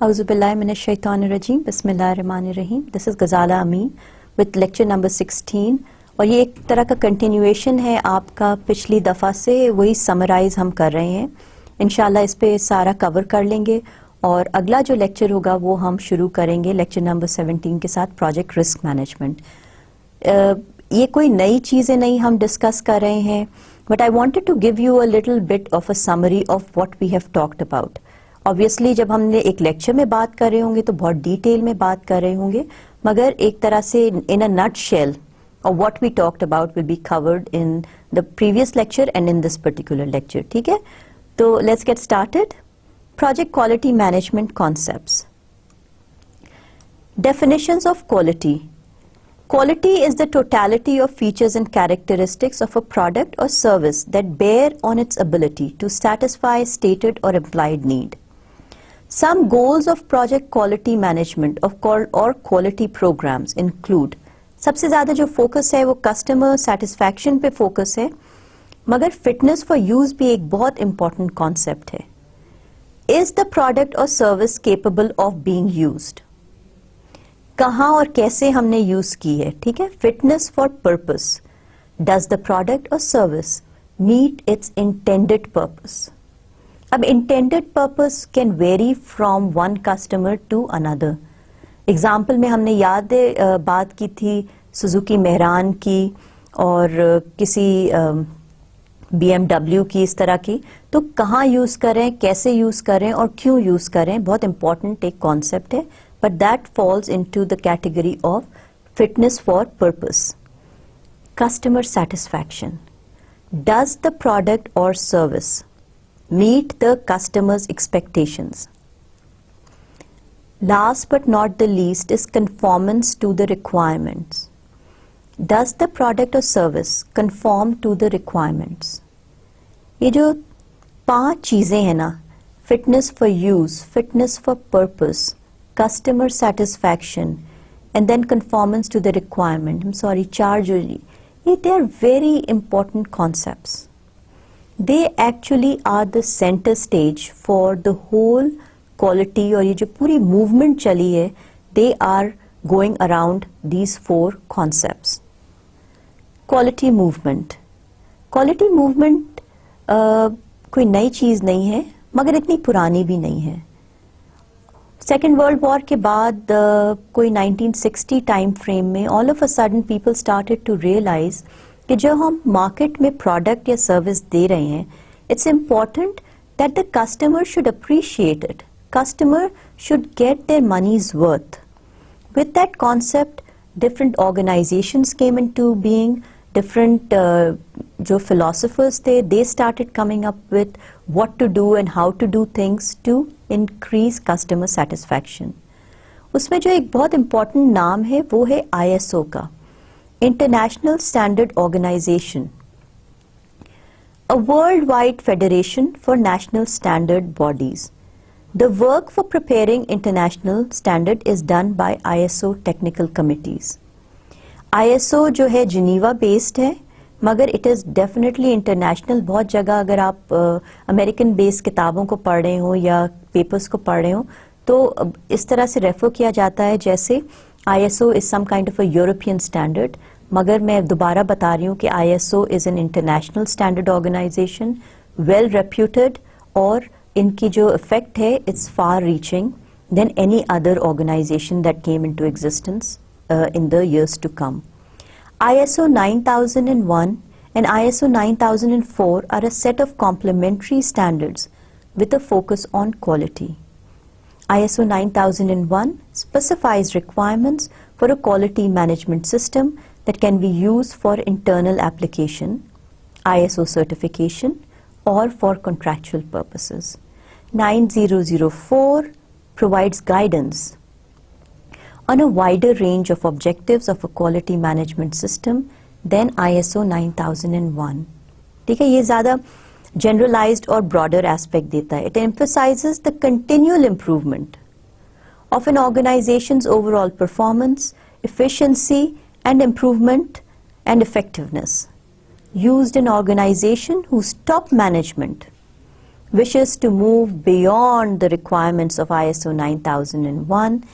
Auzubillahiminash-shaytanir-rajim. Bismillahir-rahmanir-rahim. This is Ghazala Amin with lecture number 16 और ये एक तरह का कंटिन्यूएशन है आपका पिछली दफ़ा से, वही समराइज हम कर रहे हैं। इंशाल्लाह इस पे सारा कवर कर लेंगे और अगला जो लेक्चर होगा वो हम शुरू करेंगे लेक्चर नंबर 17 के साथ प्रोजेक्ट रिस्क मैनेजमेंट। ये कोई नई चीज़ें नहीं हम डिस्कस कर रहे हैं, but I wanted to give you a little bit of a summary of what we have talked about. Obviously जब हमने एक लेक्चर में बात कर रहे होंगे तो बहुत डिटेल में बात कर रहे होंगे, मगर एक तरह से इन अ नट शेल और what we talked about will be covered in the previous lecture and in this particular lecture. ठीक है, तो let's get started. Project quality management concepts. Definitions of quality. Quality is the totality of features and characteristics of a product or service that bear on its ability to satisfy a stated or implied need. Some goals of project quality management or quality programs include, सबसे ज़्यादा जो focus है वो customer satisfaction पे focus है, मगर fitness for use भी एक बहुत इंपॉर्टेंट कॉन्सेप्ट है। Is the product or service capable of being used? कहाँ और कैसे हमने यूज की है, ठीक है। Fitness for purpose, does the product or service meet its intended purpose. अब intended purpose can vary from one customer to another. Example में हमने याद बात की थी सुजुकी मेहरान की और किसी BMW की, इस तरह की। तो कहाँ यूज करें, कैसे यूज करें और क्यों यूज करें, बहुत इंपॉर्टेंट एक कॉन्सेप्ट है, but that falls into the category of fitness for purpose. Customer satisfaction. Does the product or service meet the customer's expectations? Last but not the least is conformance to the requirements. Does the product or service conform to the requirements? ये जो 5 चीजें हैं ना, fitness for use, fitness for purpose, customer satisfaction, and then conformance to the requirement. I'm sorry, charge. They are very important concepts. They actually are the center stage for the whole quality, और ये जो पूरी movement चली है, they are going around these 4 concepts. Quality movement. Quality movement कोई नई चीज नहीं है, मगर इतनी पुरानी भी नहीं है। सेकेंड वर्ल्ड वॉर के बाद कोई 1960 टाइम फ्रेम में all of a sudden people started to realize कि जब हम मार्केट में प्रोडक्ट या सर्विस दे रहे हैं, it's important that the customer should appreciate it, customer should get their money's worth. With that concept different organisations came into being, different जो philosophers थे, they started coming up with what to do and how to do things to increase customer satisfaction. उसमें जो एक बहुत important नाम है वो है ISO का, International Standard Organization, a worldwide federation for national standard bodies. The work for preparing international standard is done by ISO technical committees. ISO जो है जिनीवा बेस्ड है, मगर इट इज़ डेफिनेटली इंटरनेशनल। बहुत जगह अगर आप अमेरिकन बेस्ड किताबों को पढ़ रहे हो या पेपर्स को पढ़ रहे हो तो इस तरह से रेफर किया जाता है जैसे ISO is some kind of a European standard, मगर मैं दोबारा बता रही हूँ कि ISO is an international standard organization, well reputed, और इनकी जो इफेक्ट है it's far reaching than any other organization that came into existence in the years to come. ISO 9001 and ISO 9004 are a set of complementary standards with a focus on quality. ISO 9001 specifies requirements for a quality management system that can be used for internal application, ISO certification, or for contractual purposes. 9004 provides guidance on a wider range of objectives of a quality management system than ISO 9001. ठीक है, ये ज़्यादा generalized और broader aspect देता है. It emphasizes the continual improvement of an organization's overall performance, efficiency, and improvement and effectiveness. Used in organization whose top management wishes to move beyond the requirements of ISO 9001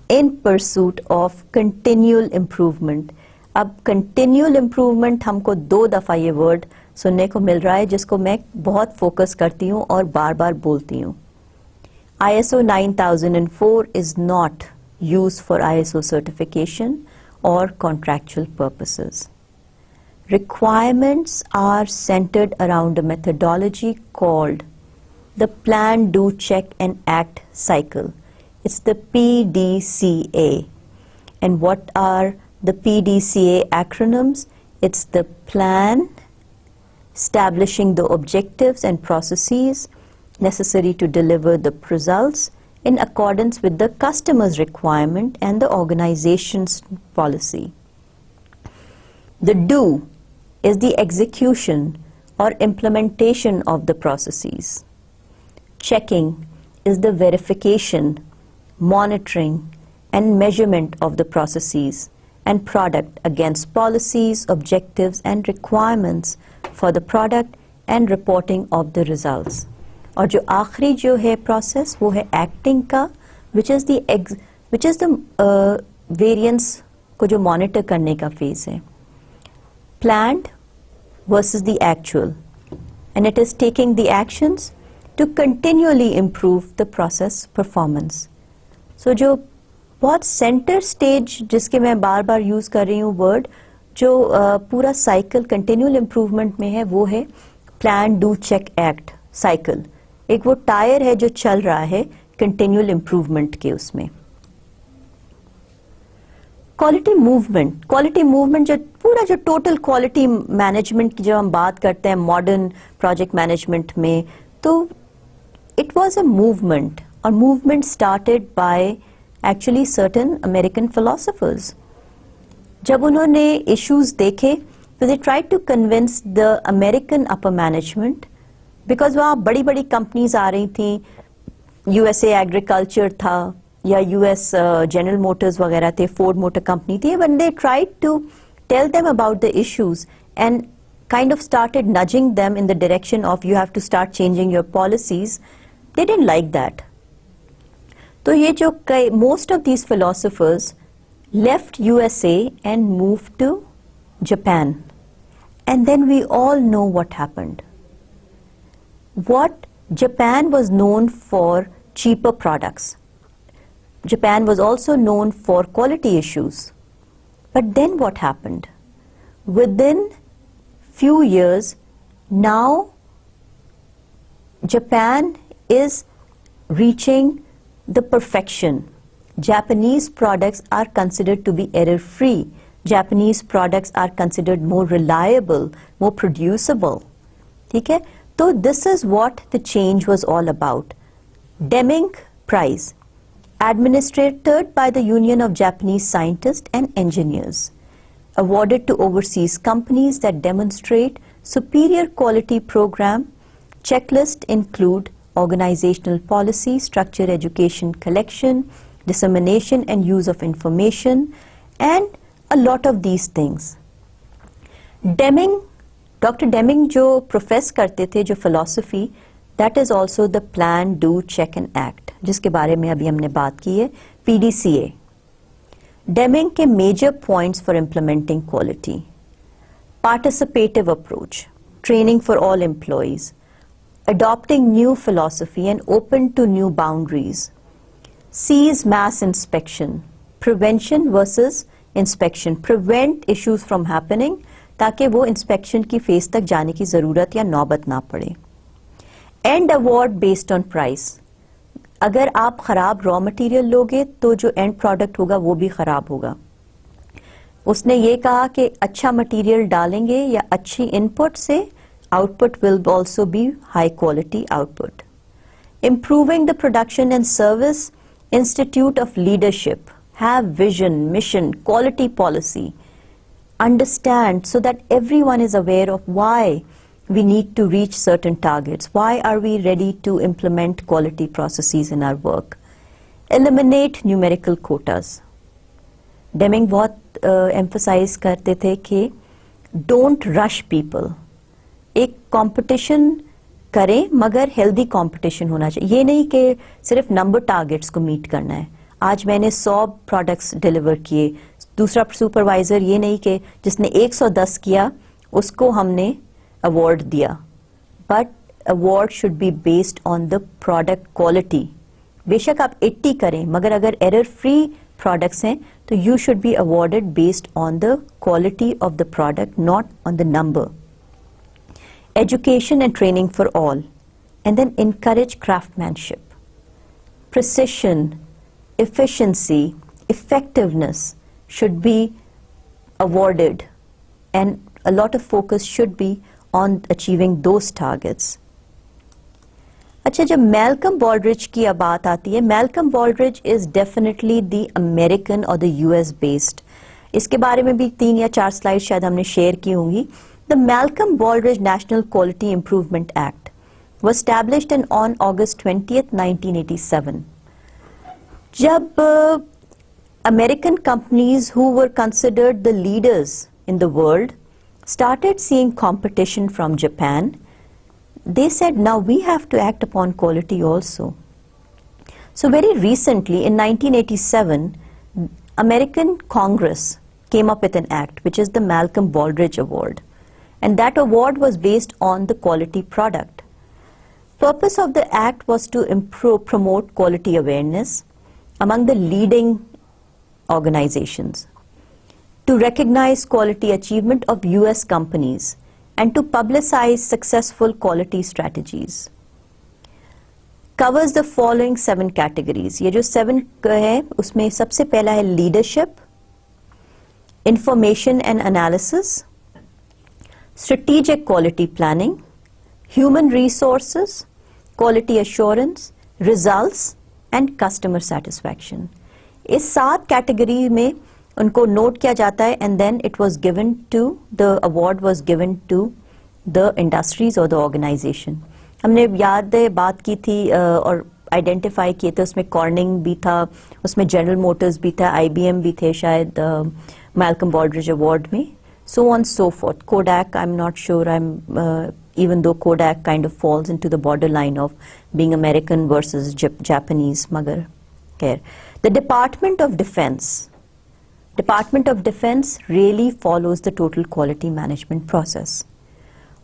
in pursuit of continual improvement. अब continual improvement हमको 2 दफ़ा ये word सुनने को मिल रहा है, जिसको मैं बहुत फोकस करती हूँ और बार बार बोलती हूँ. ISO 9004 is not used for ISO certification or contractual purposes. Requirements are centered around a methodology called the Plan, Do, Check and Act cycle. It's the PDCA. And what are the PDCA acronyms? It's the plan, establishing the objectives and processes necessary to deliver the results in accordance with the customer's requirement and the organization's policy. The do is the execution or implementation of the processes. Checking is the verification, monitoring, and measurement of the processes and product against policies, objectives, and requirements for the product and reporting of the results. और जो आखिरी जो है process वो है acting का, which is the variance को जो monitor करने का phase है. Planned versus the actual, and it is taking the actions to continually improve the process performance. So जो बहुत center stage जिसके मैं बार बार use कर रही हूँ word, जो पूरा cycle continual improvement में है, वो है plan, do, check, act cycle. एक वो टायर है जो चल रहा है continual improvement के उसमें. क्वालिटी मूवमेंट जो पूरा जो टोटल क्वालिटी मैनेजमेंट की जब हम बात करते हैं मॉडर्न प्रोजेक्ट मैनेजमेंट में, तो इट वाज अ मूवमेंट, और movement started by actually certain American philosophers. जब उन्होंने इश्यूज देखे तो they tried to convince the American upper management, because वहाँ बड़ी बड़ी कंपनीज आ रही थी, यूएसए एग्रीकल्चर था या यूएस जनरल मोटर्स वगैरह थे, फोर्ड मोटर कंपनी थी. When they tried to tell them about the issues and kind of started nudging them in the direction of you have to start changing your policies, they didn't like that. तो ये जो most of these philosophers left USA and moved to Japan, and then we all know what happened. What Japan was known for cheaper products. Japan was also known for quality issues. But then what happened? Within few years, now Japan is reaching the perfection. Japanese products are considered to be error-free. Japanese products are considered more reliable, more producible. ठीक है? So this is what the change was all about. Deming Prize, administered by the Union of Japanese Scientists and Engineers, awarded to overseas companies that demonstrate superior quality program. Checklist include organizational policy, structure, education, collection, dissemination and use of information, and a lot of these things. Deming, Dr. Deming जो profess करते थे, जो philosophy, that is also the plan, do, check and act, जिसके बारे में अभी हमने बात की है, PDCA. Deming के major points for implementing quality: participative approach, training for all employees, adopting new philosophy and open to new boundaries, C's mass inspection, prevention versus inspection, prevent issues from happening ताकि वो inspection की phase तक जाने की ज़रूरत या नौबत ना पड़े. End award based on price, अगर आप ख़राब raw material लोगे तो जो end product होगा वो भी ख़राब होगा. उसने ये कहा कि अच्छा material डालेंगे या अच्छी input से output will also be high quality output. Improving the production and service Institute of Leadership, have vision, mission, quality policy, understand so that everyone is aware of why we need to reach certain targets, why are we ready to implement quality processes in our work. Eliminate numerical quotas. Deming बहुत emphasize करते थे कि don't rush people. एक competition करें मगर healthy competition होना चाहिए। ये नहीं कि सिर्फ नंबर टारगेट्स को मीट करना है। आज मैंने 100 प्रोडक्ट्स डिलीवर किए, दूसरा सुपरवाइजर ये नहीं कि जिसने 110 किया उसको हमने अवार्ड दिया, but award should be based on the product quality. बेशक आप 80 करें मगर अगर एरर फ्री प्रोडक्ट्स हैं तो you should be awarded based on the quality of the product, not on the number. Education and training for all, and then encourage craftsmanship. Precision, efficiency, effectiveness should be awarded, and a lot of focus should be on achieving those targets. अच्छा, जब Malcolm बॉल्ड्रिज की बात आती है, Malcolm Baldrige is definitely the American or the US based. इसके बारे में भी 3 या 4 स्लाइड शायद हमने शेयर की होंगी। The Malcolm Baldrige National Quality Improvement Act was established on August 20th, 1987. जब American companies who were considered the leaders in the world started seeing competition from Japan, they said, now we have to act upon quality also. So very recently, in 1987, American Congress came up with an act, which is the Malcolm Baldrige Award. And that award was based on the quality product. Purpose of the act was to promote quality awareness among the leading organizations, to recognize quality achievement of US companies, and to publicize successful quality strategies. Covers the following 7 categories. ये जो 7 है उसमें सबसे पहला है leadership, information and analysis, strategic quality planning, human resources, quality assurance, results and customer satisfaction. इस 7 category में उनको नोट किया जाता है and then it was given to, the award was given to the industries or the organization. हमने याद है बात की थी और आइडेंटिफाई किए थे, उसमें कॉर्निंग भी था, उसमें जनरल मोटर्स भी था, IBM भी थे शायद मैल्कम बॉल्ड्रिज अवार्ड में, so on so forth. Kodak, I'm not sure, even though Kodak kind of falls into the borderline of being American versus Japanese, magar khair. The Department of Defense really follows the total quality management process.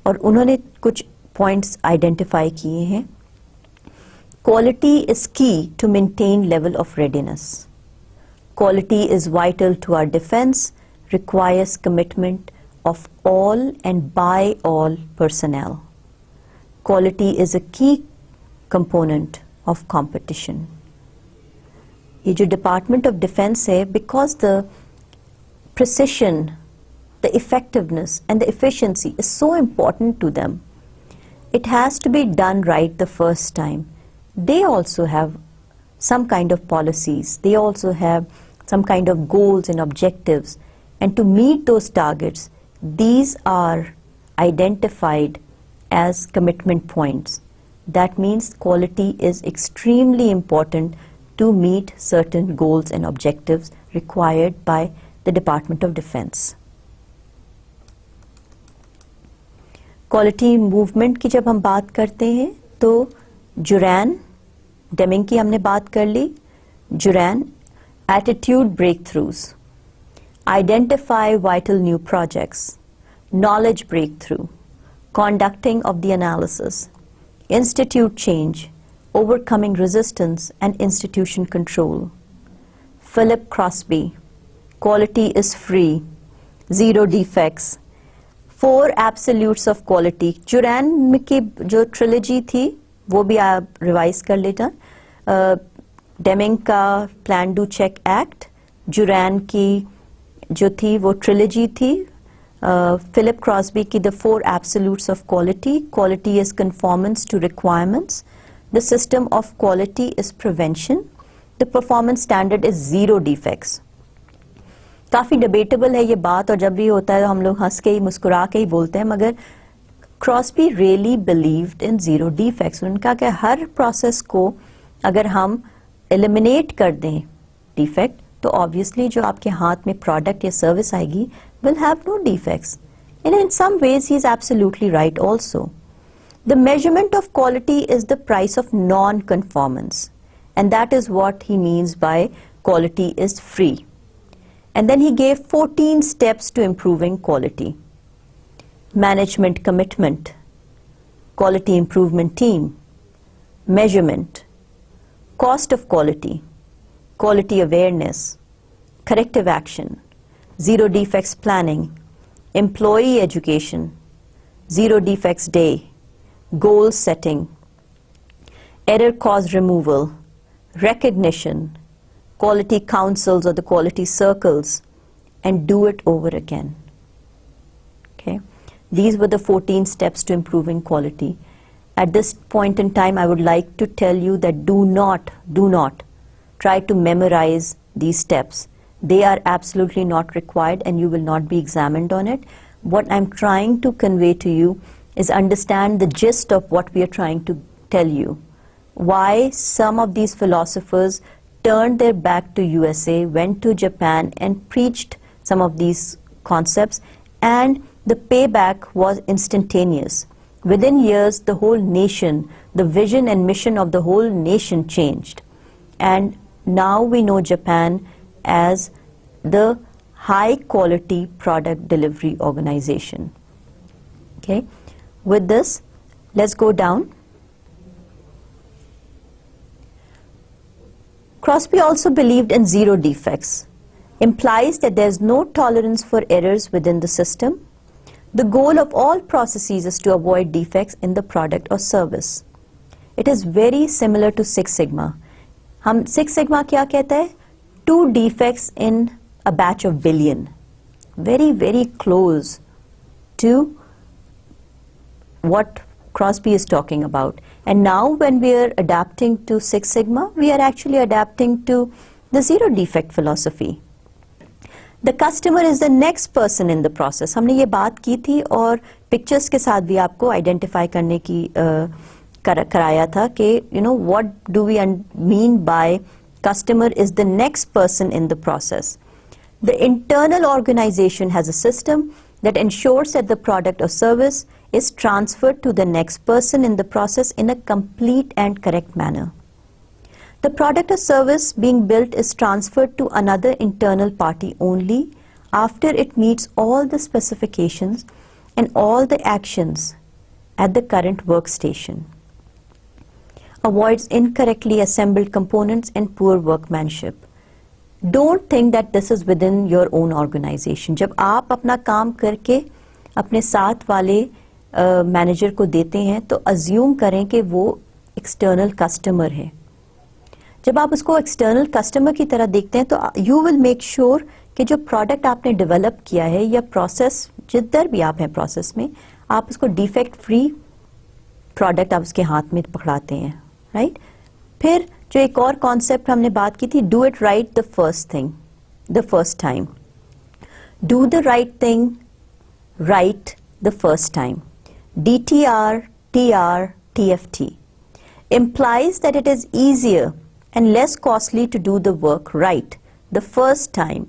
और उन्होंने कुछ points identify किए हैं. Quality is key to maintain level of readiness. Quality is vital to our defense, requires commitment of all and by all personnel. Quality is a key component of competition. ये जो Department of Defense है, because the precision, the effectiveness and the efficiency is so important to them, it has to be done right the first time. They also have some kind of policies, they also have some kind of goals and objectives. And to meet those targets, these are identified as commitment points. That means quality is extremely important to meet certain goals and objectives required by the Department of Defense. Quality movement की जब हम बात करते हैं तो जुरैन, Deming की हमने बात कर ली, जुरैन, attitude breakthroughs, identify vital new projects, knowledge breakthrough, conducting of the analysis, institute change, overcoming resistance and institution control. Philip Crosby, quality is free, 0 defects, 4 absolutes of quality. जुरैन की जो ट्रिलॉजी थी वो भी आप रिवाइज कर लेना. डेमिंग का plan do check act, Juran की जो थी वो ट्रिलॉजी थी. फिलिप क्रॉस्बी की the 4 absolutes of quality. Quality is conformance to requirements. The system of quality is prevention. The performance standard is 0 defects. काफ़ी डिबेटेबल है ये बात, और जब भी होता है तो हम लोग हंस के ही मुस्कुरा के ही बोलते हैं, मगर Crosby really believed in 0 defects. उनका क्या, हर प्रोसेस को अगर हम एलिमिनेट कर दें डिफेक्ट तो ऑब्वियसली जो आपके हाथ में प्रोडक्ट या सर्विस आएगी will have no defects. And in some ways he is absolutely right also. The measurement of quality is the price of non-conformance, and that is what he means by quality is free. And then he gave 14 steps to improving quality. Management commitment, quality improvement team, measurement, cost of quality, quality awareness, corrective action, zero defects planning, employee education, zero defects day, goal setting, error cause removal, recognition, quality councils or the quality circles, and do it over again. Okay? These were the 14 steps to improving quality. At this point in time, I would like to tell you that do not try to memorize these steps. They are absolutely not required and you will not be examined on it. What I'm trying to convey to you is understand the gist of what we are trying to tell you. Why some of these philosophers turned their back to USA, went to Japan and preached some of these concepts, and the payback was instantaneous. Within years, the whole nation, the vision and mission of the whole nation changed. And now we know Japan as the high quality product delivery organization. Okay. With this, let's go down. Crosby also believed in zero defects, implies that there's no tolerance for errors within the system. The goal of all processes is to avoid defects in the product or service. It is very similar to Six Sigma. हम Six Sigma क्या कहता है? 2 defects in a batch of billion. Very, very close to what Crosby is talking about. And now when we are adapting to Six Sigma, we are actually adapting to the zero defect philosophy. The customer is the next person in the process. हमने ये बात की थी और pictures के साथ भी आपको identify करने की कराया था कि what do we mean by customer is the next person in the process. The internal organization has a system that ensures that the product or service is transferred to the next person in the process in a complete and correct manner. The product or service being built is transferred to another internal party only after it meets all the specifications and all the actions at the current workstation. Avoids incorrectly assembled components and poor workmanship. Don't think that this is within your own organization. जब आप अपना काम करके अपने साथ वाले manager को देते हैं तो अज्यूम करें कि वो एक्सटर्नल कस्टमर है. जब आप उसको एक्सटर्नल कस्टमर की तरह देखते हैं तो यू विल मेक श्योर कि जो प्रोडक्ट आपने डेवलप किया है या प्रोसेस जिधर भी आप हैं प्रोसेस में आप उसको डिफेक्ट फ्री प्रोडक्ट आप उसके हाथ में पकड़ाते हैं, राइट? फिर जो एक और कॉन्सेप्ट हमने बात की थी, do it right the first thing, the first time. Do the right thing right the first time. DTR, TR, TFT implies that it is easier and less costly to do the work right the first time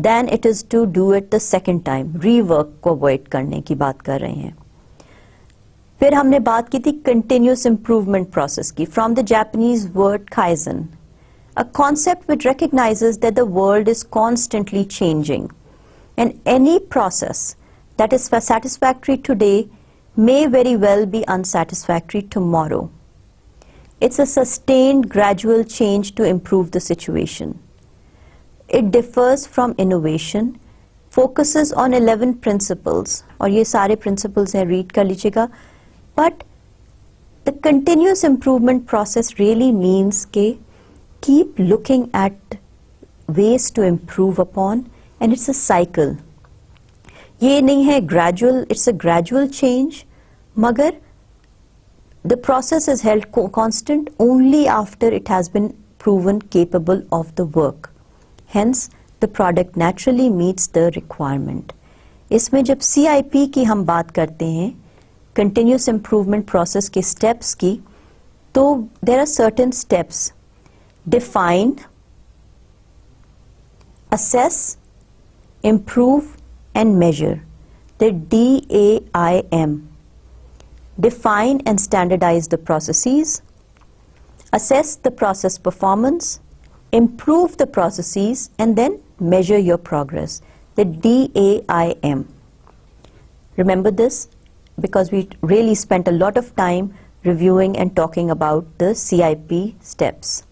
than it is to do it the second time. Rework को avoid करने की बात कर रहे हैं. फिर हमने बात की थी continuous improvement process की, from the Japanese word kaizen, a concept which recognizes that the world is constantly changing and any process that is satisfactory today may very well be unsatisfactory tomorrow. It's a sustained gradual change to improve the situation. It differs from innovation, focuses on 11 principles, और ये सारे principles हैं, read कर लीजिएगा. But the continuous improvement process really means कि keep looking at ways to improve upon, and it's a cycle. ये नहीं है gradual, it's a gradual change, मगर the process is held constant only after it has been proven capable of the work. Hence, the product naturally meets the requirement. इसमें जब CIP की हम बात करते हैं, continuous improvement process के steps की, तो there are certain steps. Define, assess, improve and measure. The DAIM. define and standardize the processes, assess the process performance, improve the processes, and then measure your progress. The DAIM. Remember this because we really spent a lot of time reviewing and talking about the CIP steps.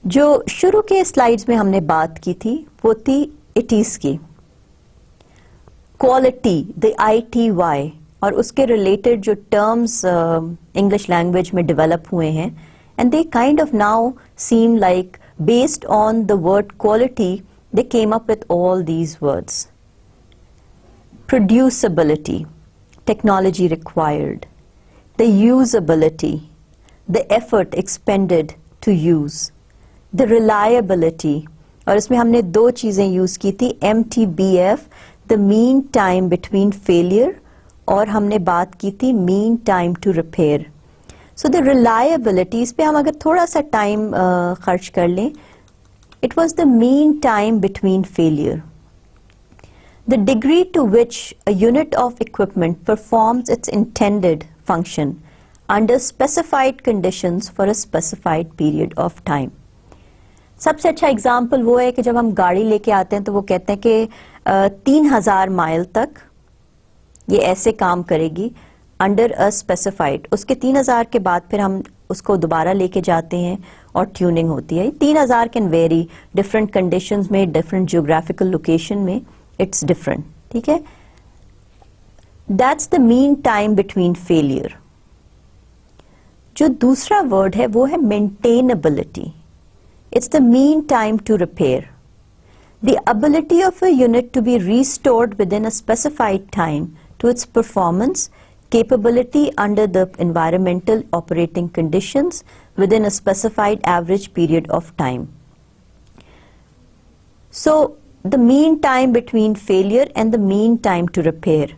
जो शुरू के slides में हमने बात की थी वो थी इटीज की, क्वालिटी, द ITY, और उसके रिलेटेड जो टर्म्स इंग्लिश लैंग्वेज में डेवलप हुए हैं, and they kind of now seem like based on the word quality they came up with all these words. Producibility, technology required, the usability, the effort expended to use, the reliability, और इसमें हमने दो चीजें use की थी, MTBF, the mean time between failure, और हमने बात की थी mean time to repair. So the reliability, इस पे हम अगर थोड़ा सा टाइम खर्च कर लें, it was the mean time between failure. The degree to which a unit of equipment performs its intended function under specified conditions for a specified period of time. सबसे अच्छा एग्जाम्पल वो है कि जब हम गाड़ी लेके आते हैं तो वो कहते हैं कि 3000 माइल तक ये ऐसे काम करेगी अंडर अ स्पेसिफाइड. उसके 3000 के बाद फिर हम उसको दोबारा लेके जाते हैं और ट्यूनिंग होती है. 3000 कैन वेरी डिफरेंट कंडीशंस में, डिफरेंट जियोग्राफिकल लोकेशन में, इट्स डिफरेंट. ठीक है, that's the mean time between failure. जो दूसरा वर्ड है वो है maintainability. It's the mean time to repair. The ability of a unit to be restored within a specified time to its performance, capability under the environmental operating conditions within a specified average period of time. So, the mean time between failure and the mean time to repair.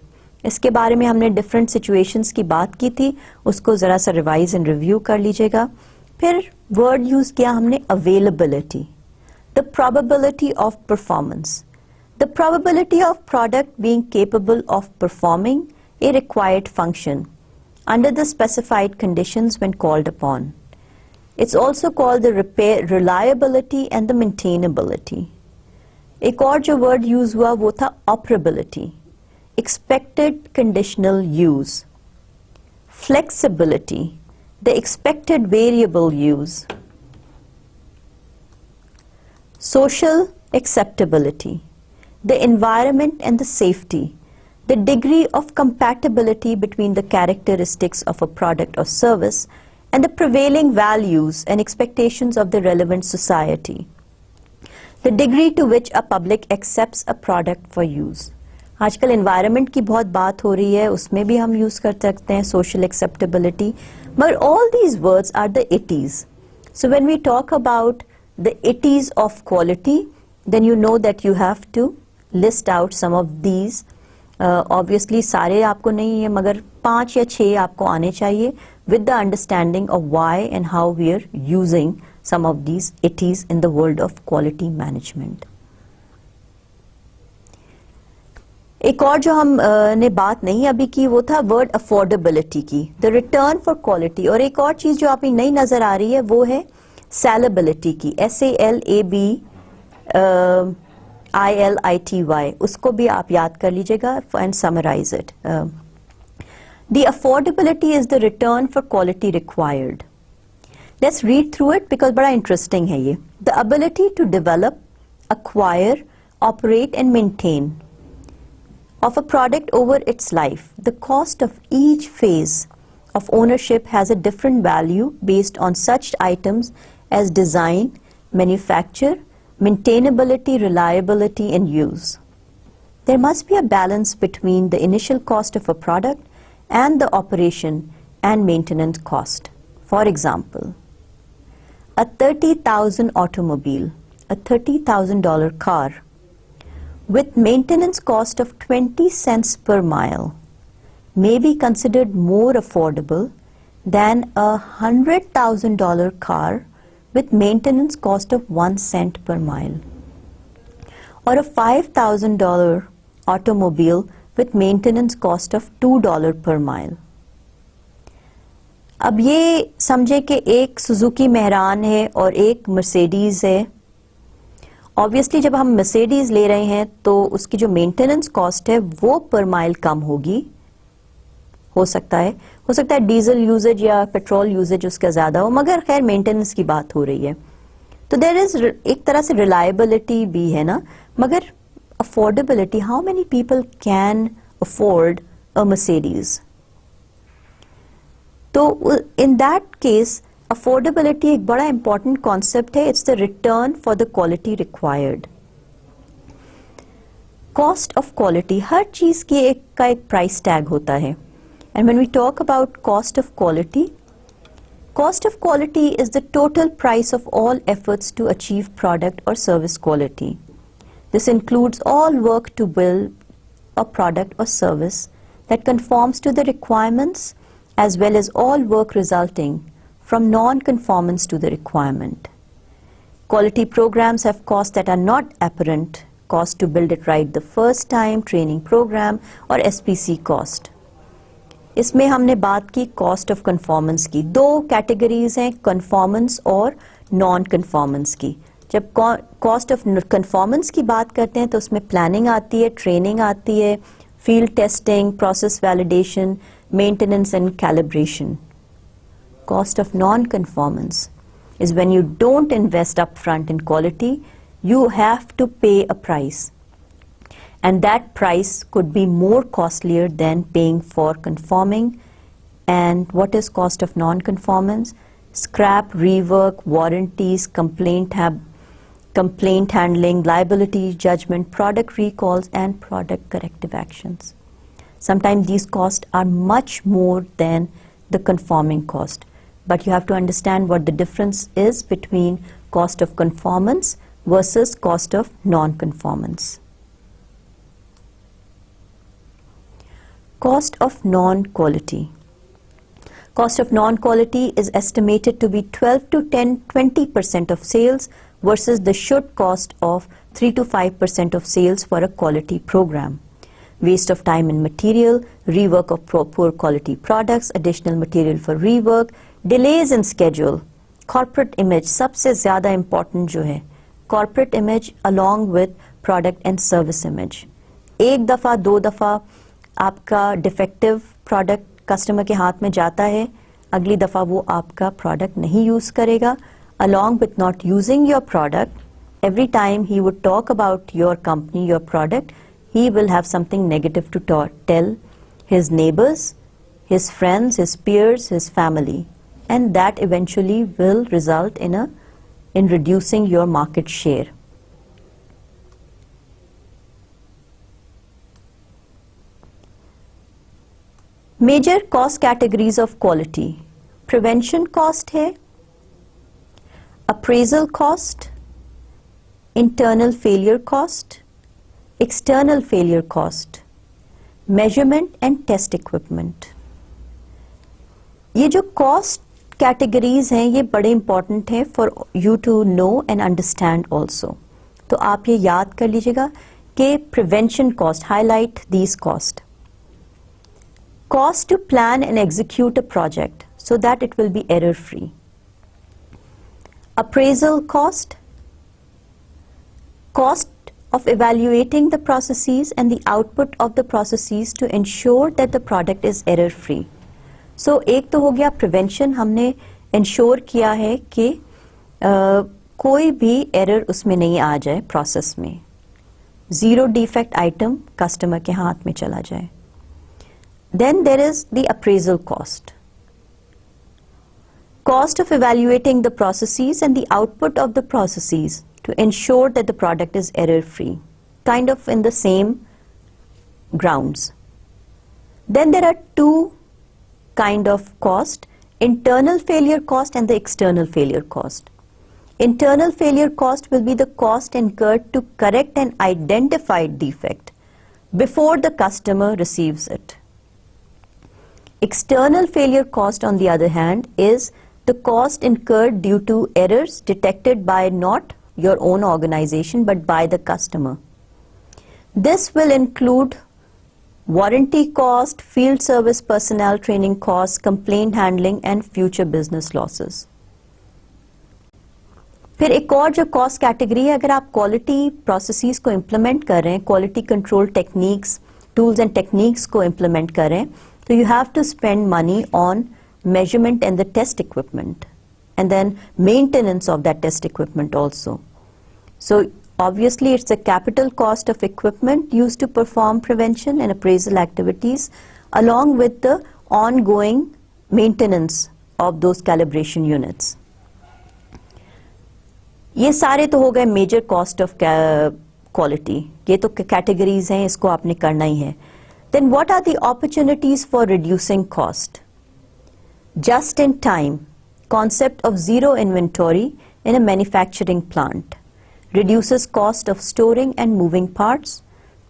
इसके बारे में हमने different situations की बात की थी, उसको जरा सा revise and review कर लीजिएगा. फिर word use किया हमने availability, the probability of performance. The probability of product being capable of performing a required function under the specified conditions when called upon. It's also called the reliability and the maintainability. एक और जो word use हुआ वो था operability, expected conditional use, flexibility, the expected variable use, social acceptability, the environment and the safety, the degree of compatibility between the characteristics of a product or service and the prevailing values and expectations of the relevant society, the degree to which a public accepts a product for use. आजकल environment की बहुत बात हो रही है, उसमें भी हम use कर सकते हैं social acceptability, but all these words are the ITs. So when we talk about the ITs of quality, then you know that you have to list out some of these. Obviously सारे आपको नहीं है मगर 5 या 6 आपको आने चाहिए with the understanding of why and how we are using some of these ITs in the world of quality management. एक और जो हम ने बात नहीं अभी की वो था वर्ड अफोर्डेबिलिटी की, द रिटर्न फॉर क्वालिटी. और एक और चीज जो आपकी नई नजर आ रही है वो है सैलेबिलिटी की, SALABILITY. उसको भी आप याद कर लीजिएगा and summarize it. The affordability is the return for quality required. Let's read through it because बड़ा इंटरेस्टिंग है ये. The ability to develop, acquire, operate and maintain of a product over its life. The cost of each phase of ownership has a different value based on such items as design, manufacture, maintainability, reliability and use. There must be a balance between the initial cost of a product and the operation and maintenance cost. For example, a $30,000 automobile, a $30,000 car with maintenance cost of 20 cents per mile may be considered more affordable than a $100,000 car with maintenance cost of 1 cent per mile. or a $5,000 automobile with maintenance cost of $2 per mile. अब ये समझे कि एक Suzuki Mehran है और एक Mercedes है. Obviously जब हम मर्सिडीज ले रहे हैं तो उसकी जो मेंटेनेंस कॉस्ट है वो पर माइल कम होगी. हो सकता है डीजल यूजेज या पेट्रोल यूजेज उसका ज्यादा हो, मगर खैर मेंटेनेंस की बात हो रही है. तो देयर इज एक तरह से रिलायबिलिटी भी है ना, मगर affordability, how many people can afford a Mercedes. तो इन दैट केस अफोर्डेबिलिटी एक बड़ा इंपॉर्टेंट कॉन्सेप्ट है. It's the return for the quality required. Cost of quality, हर चीज की एक प्राइस टैग होता है. And when we talk about cost of quality is the total price of all efforts to achieve product or service quality. This includes all work to build a product or service that conforms to the requirements, as well as all work resulting from non-conformance to the requirement. Quality programs have costs that are not apparent, cost to build it right the first time, training program or SPC cost. इसमें हमने बात की cost of conformance की. दो categories हैं, conformance और non conformance की. जब कॉस्ट ऑफ कन्फॉर्मेंस की बात करते हैं तो उसमें प्लानिंग आती है, ट्रेनिंग आती है, field testing, process validation, maintenance and calibration. Cost of non-conformance is when you don't invest upfront in quality, you have to pay a price. And that price could be more costlier than paying for conforming. And what is cost of non-conformance? Scrap, rework, warranties, complaint handling, liability judgment, product recalls, and product corrective actions. Sometimes these costs are much more than the conforming cost. But you have to understand what the difference is between cost of conformance versus cost of non-conformance. Cost of non-quality. Cost of non-quality is estimated to be 12 to 20% of sales versus the should cost of 3 to 5% of sales for a quality program. Waste of time and material, rework of poor quality products, additional material for rework, delays in schedule, corporate image, सबसे ज़्यादा important जो है corporate image along with product and service image. एक दफ़ा दो दफ़ा आपका defective product customer के हाथ में जाता है, अगली दफ़ा वो आपका product नहीं use करेगा. Along with not using your product, every time he would talk about your company, your product, he will have something negative to tell his neighbors, his friends, his peers, his family. And that eventually will result in reducing your market share. Major cost categories of quality. Prevention cost है, appraisal cost, internal failure cost, external failure cost, measurement and test equipment. ये जो cost categories हैं ये बड़े important हैं for you to know and understand also. तो आप ये याद कर लीजिएगा कि prevention cost, highlight these cost. Cost to plan and execute a project so that it will be error free. Appraisal cost, cost of evaluating the processes and the output of the processes to ensure that the product is error free. So एक तो हो गया prevention, हमने ensure किया है कि कोई भी error उसमें नहीं आ जाए process में, zero defect item customer के हाथ में चला जाए. Then there is the appraisal cost. Cost of evaluating the processes and the output of the processes to ensure that the product is error free, kind of in the same grounds. Then there are two kind of cost, internal failure cost and the external failure cost. Internal failure cost will be the cost incurred to correct an identified defect before the customer receives it. External failure cost, on the other hand, is the cost incurred due to errors detected by not your own organization but by the customer. This will include warranty cost, field service personnel training costs, complaint handling and future business losses. फिर एक और जो cost category है, अगर आप quality processes को implement कर रहे हैं, quality control techniques, tools and techniques को इम्प्लीमेंट कर रहे हैं, तो you have to spend money on measurement and the test equipment and then maintenance of that test equipment also. So obviously it's a capital cost of equipment used to perform prevention and appraisal activities along with the ongoing maintenance of those calibration units. ये सारे तो हो गए major cost of quality, ये तो categories हैं, इसको आपने करना ही है. Then what are the opportunities for reducing cost? Just in time concept of zero inventory in a manufacturing plant reduces cost of storing and moving parts,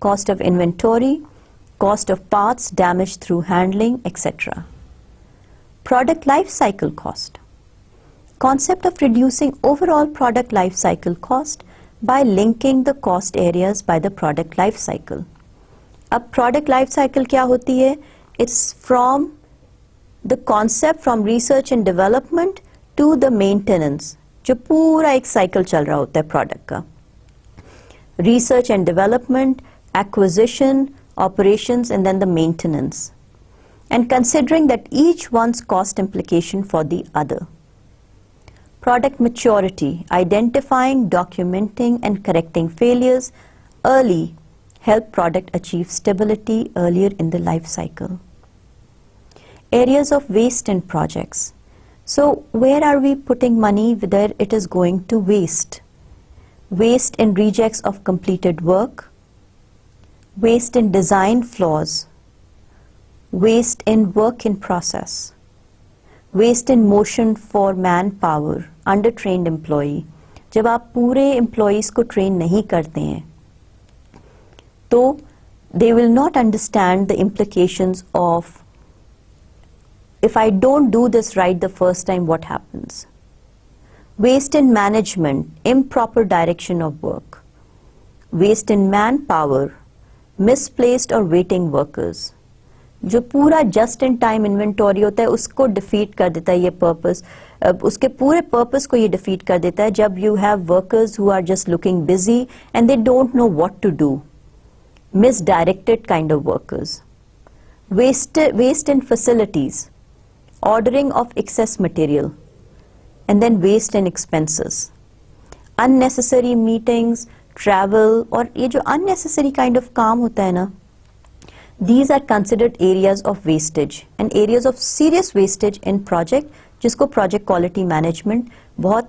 cost of inventory, cost of parts damaged through handling, etc. Product life cycle cost. Concept of reducing overall product life cycle cost by linking the cost areas by the product life cycle. अब product life cycle क्या होती है? It's from the concept from research and development to the maintenance, जो पूरा एक cycle चल रहा होता है product का. Research and development, acquisition, operations and then the maintenance. And considering that each one's cost implication for the other. Product maturity, identifying, documenting and correcting failures early help product achieve stability earlier in the life cycle. Areas of waste in projects. So where are we putting money whether it is going to waste? Waste in rejects of completed work, waste in design flaws, waste in work in process, waste in motion for manpower, under-trained employee. जब आप पूरे employees को train नहीं करते हैं, तो they will not understand the implications of if I don't do this right the first time, what happens? Waste in management, improper direction of work. Waste in manpower, misplaced or waiting workers. जो पूरा just in time inventory होता है उसको defeat कर देता है ये purpose, उसके पूरे purpose को ये defeat कर देता है जब you have workers who are just looking busy and they don't know what to do. Misdirected kind of workers. Waste in facilities, ordering of excess material, and then waste in expenses. Unnecessary meetings, travel और ये जो unnecessary kind of काम होता है ना, these are considered areas of wastage and areas of serious wastage in project जिसको project quality management बहुत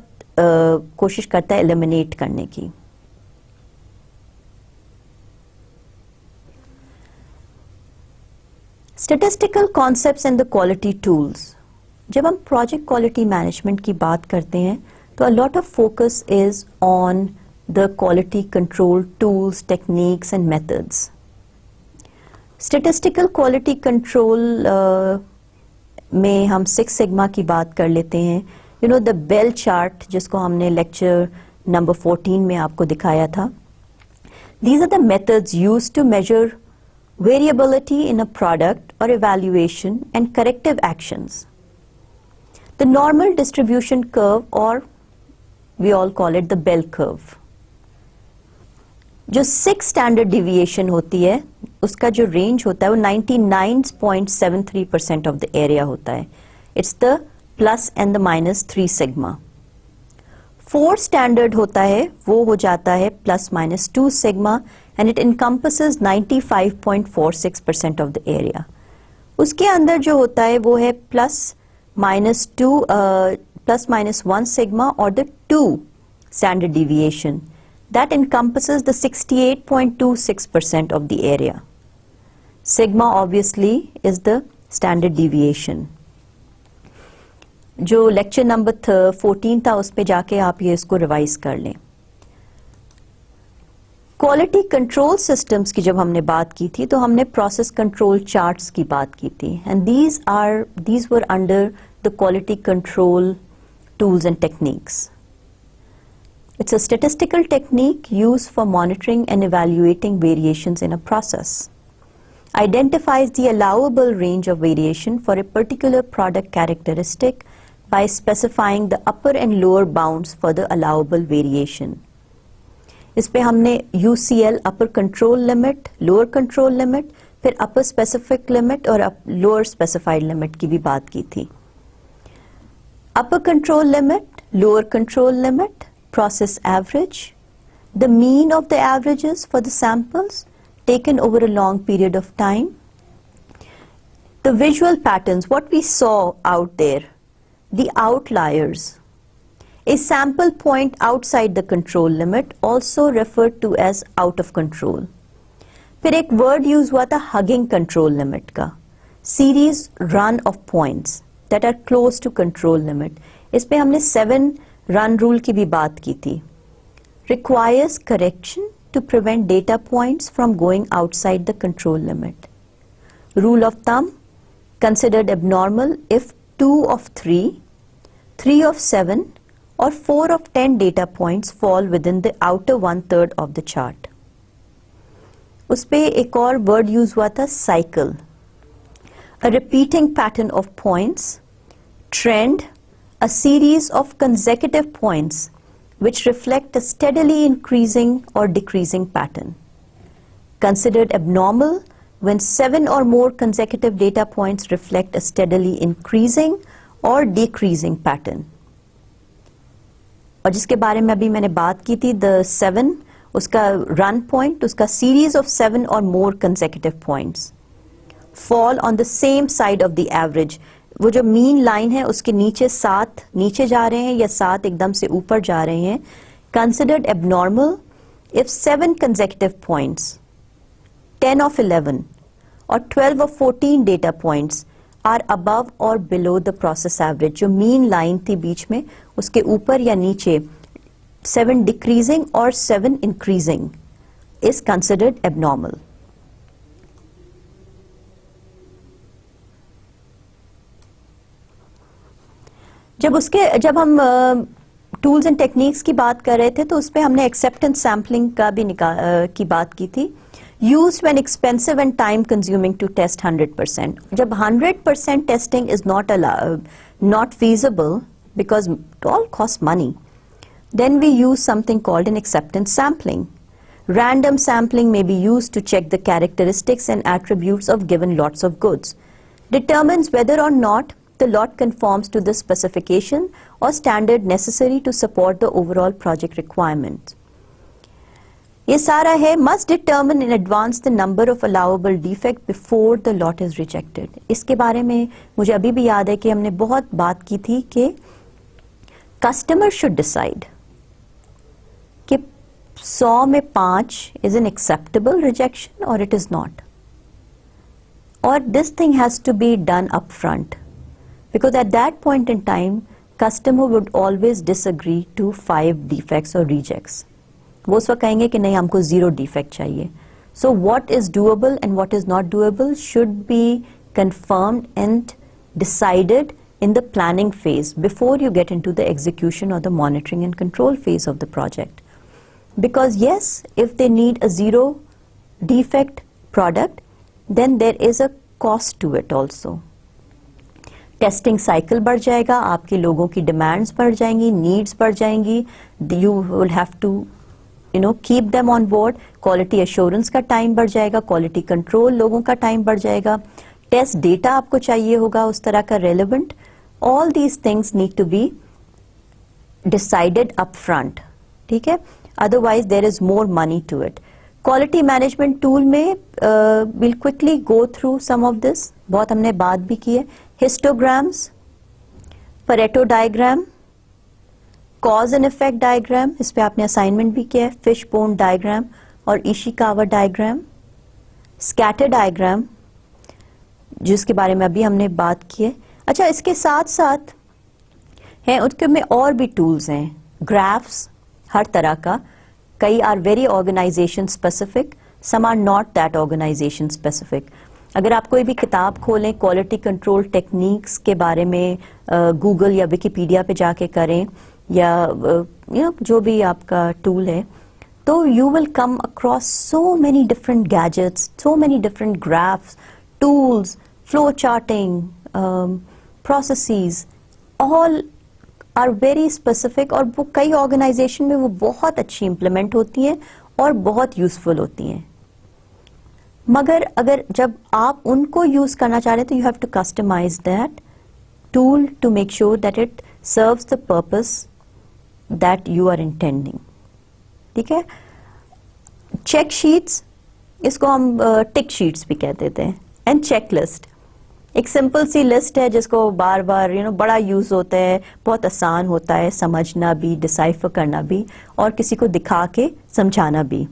कोशिश करता है eliminate करने की. Statistical concepts and the quality tools. जब हम project quality management की बात करते हैं तो a lot of focus is on the quality control tools, techniques and methods. Statistical quality control में हम 6 sigma की बात कर लेते हैं. You know the bell chart जिसको हमने lecture number 14 में आपको दिखाया था. These are the methods used to measure variability in a product or evaluation and corrective actions. The normal distribution curve or we all call it the bell curve. जो 6 standard deviation होती है उसका जो range होता है वो 99.73% of the area होता है. It's the plus and the minus 3 sigma. 4 standard होता है वो हो जाता है plus minus 2 sigma and it encompasses 95.46% of the area. उसके अंदर जो होता है वो है plus minus 1 sigma or the 2 standard deviation. That encompasses the 68.26% of the area. Sigma obviously is the standard deviation. जो lecture number 14 था उस पे जाके आप ये इसको revise कर लें. Quality control systems की जब हमने बात की थी तो हमने process control charts की बात की थी and these were under the quality control tools and techniques. It's a statistical technique used for monitoring and evaluating variations in a process. Identifies the allowable range of variation for a particular product characteristic by specifying the upper and lower bounds for the allowable variation. इस पे हमने UCL upper control limit, lower control limit, फिर upper specific limit और lower specified limit की भी बात की थी. Upper control limit, lower control limit, process average, the mean of the averages for the samples taken over a long period of time, the visual patterns, what we saw out there, the outliers, a sample point outside the control limit also referred to as out of control. फिर एक word use हुआ था hugging control limit का, series run of points that are close to control limit. इस पे हमने 7 run rule की भी बात की थी. Requires correction to prevent data points from going outside the control limit. Rule of thumb, considered abnormal if 2 of 3, 3 of 7 or 4 of 10 data points fall within the outer 1/3 of the chart. उस पे एक और word use हुआ था cycle, a repeating pattern of points, trend, a series of consecutive points which reflect a steadily increasing or decreasing pattern. Considered abnormal when 7 or more consecutive data points reflect a steadily increasing or decreasing pattern. और जिसके बारे में अभी मैंने बात की थी, the 7, उसका run point, उसका series of 7 or more consecutive points fall on the same side of the average. वो जो मीन लाइन है उसके नीचे 7 नीचे जा रहे हैं या 7 एकदम से ऊपर जा रहे हैं. Considered abnormal if 7 consecutive points, 10 of 11 or 12 of 14 data points are above or below the process average. जो मीन लाइन थी बीच में उसके ऊपर या नीचे 7 decreasing or 7 increasing is considered abnormal. जब हम टूल्स एंड टेक्निक्स की बात कर रहे थे तो उस पे हमने एक्सेप्टेंस सैम्पलिंग का भी की बात की थी. Used when expensive and time consuming to test 100%. जब 100% testing is not feasible because it all costs money, then we use something called an acceptance sampling. Random sampling may be used to check the characteristics and attributes of given lots of goods. Determines whether or not the lot conforms to the specification or standard necessary to support the overall project requirements. ये सारा है must determine in advance the number of allowable defect before the lot is rejected. इसके बारे में मुझे अभी भी याद है कि हमने बहुत बात की थी कि customer should decide कि 100 में 5 is an acceptable rejection or it is not. Or this thing has to be done upfront. Because at that point in time, customer would always disagree to 5 defects or rejects. वो उस वक्त कहेंगे कि नहीं हमको 0 defect चाहिए. So what is doable and what is not doable should be confirmed and decided in the planning phase before you get into the execution or the monitoring and control phase of the project. Because yes, if they need a 0 defect product, then there is a cost to it also. Testing cycle बढ़ जाएगा, आपके लोगों की demands बढ़ जाएंगी, needs बढ़ जाएंगी, you will have to keep them on board. Quality assurance का टाइम बढ़ जाएगा, क्वालिटी कंट्रोल लोगों का टाइम बढ़ जाएगा, टेस्ट डेटा आपको चाहिए होगा उस तरह का relevant. All these things need to be decided up front. ठीक है, otherwise there is more money to it. Quality management tool में will quickly go through some of this, बहुत हमने बात भी की है. Histograms, Pareto diagram, cause and effect diagram, इस पे आपने असाइनमेंट भी किया है. Fishbone diagram और Ishikawa diagram, scatter diagram जिसके बारे में अभी हमने बात की है. अच्छा, इसके साथ साथ हैं उसके में और भी टूल्स हैं. ग्राफ्स हर तरह का, कई are very organization specific, some are not that organization specific. अगर आप कोई भी किताब खोलें क्वालिटी कंट्रोल टेक्निक्स के बारे में, गूगल या विकिपीडिया पे जाके करें, या जो भी आपका टूल है, तो you will come across so many different gadgets, so many different graphs, tools, flow charting, processes, all are very specific, और वो कई ऑर्गेनाइजेशन में वो बहुत अच्छी इम्प्लीमेंट होती हैं और बहुत यूजफुल होती हैं। मगर अगर जब आप उनको यूज करना चाह रहे हैं तो you have to customize that tool to make sure that it serves the purpose that you are intending. ठीक है, चेक शीट्स, इसको हम टिक शीट्स भी कह देते हैं, एंड चेक लिस्ट, एक सिंपल सी लिस्ट है जिसको बार बार बड़ा यूज होता है, बहुत आसान होता है समझना भी, डिसाइफर करना भी, और किसी को दिखा के समझाना भी।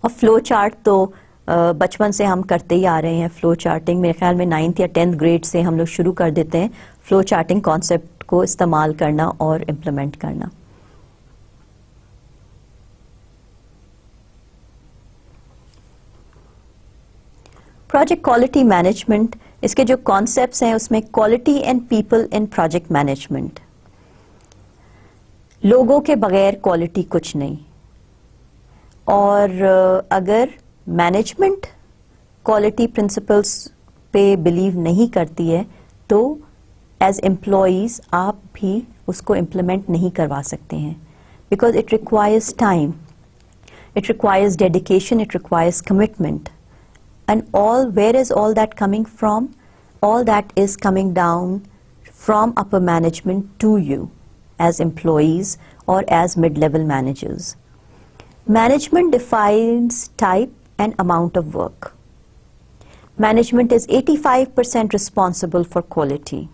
और फ्लो चार्ट तो बचपन से हम करते ही आ रहे हैं। फ्लो चार्टिंग मेरे ख्याल में 9th या 10th ग्रेड से हम लोग शुरू कर देते हैं फ्लो चार्टिंग कॉन्सेप्ट को इस्तेमाल करना और इम्प्लीमेंट करना। प्रोजेक्ट क्वालिटी मैनेजमेंट, इसके जो कॉन्सेप्ट्स हैं उसमें quality and people in project management. लोगों के बगैर क्वालिटी कुछ नहीं, और अगर मैनेजमेंट क्वालिटी प्रिंसिपल्स पे बिलीव नहीं करती है तो एज एम्प्लॉयज आप भी उसको इम्प्लीमेंट नहीं करवा सकते हैं, because it requires time, it requires dedication, it requires commitment, and where is all that coming from? All that is coming down from upper management to you as employees or as mid-level managers. Management defines type and amount of work. Management is 85% responsible for quality.